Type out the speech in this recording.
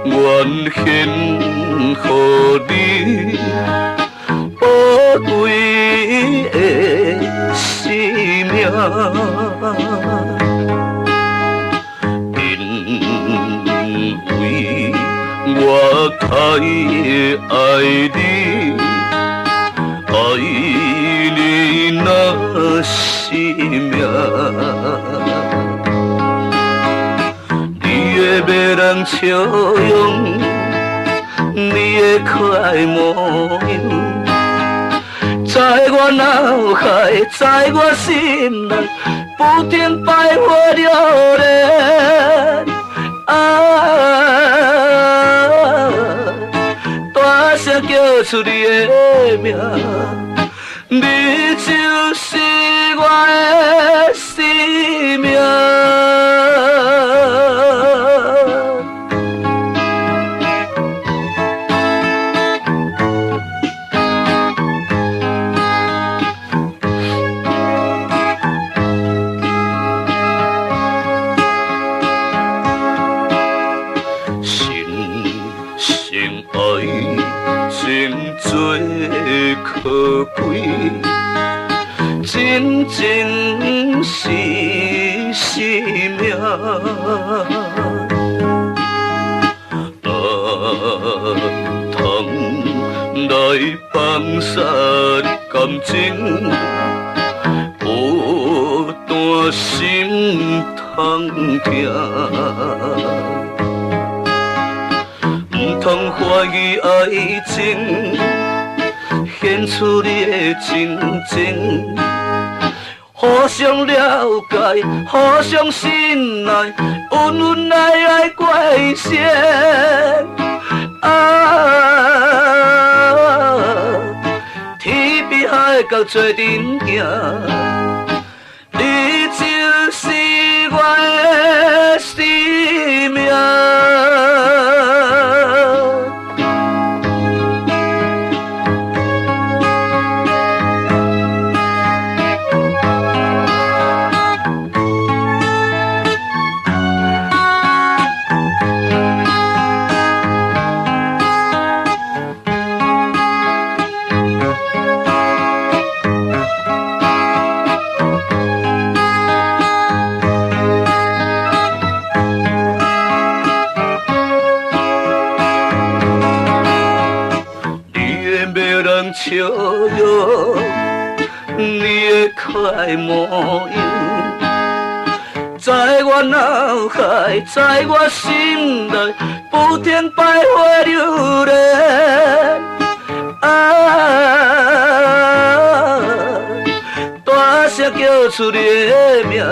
愿献予你，宝贵的生命。因为我太爱你，爱你那生命。你的迷人笑容，你的可爱模样，在我脑海，在我心内，不停摆活着恋。大声叫出你的名，你就是我的生命。可贵，真正是生命。通来放下感情，孤单心通痛。唔通怀疑爱情。献出你的真情，互相了解，互相信赖，恩恩爱爱过一生。天比海角做阵行，你就是我的生命。笑容，你的可爱模样，在我脑海，在我心内，不停摆活留恋。大声叫出你的名，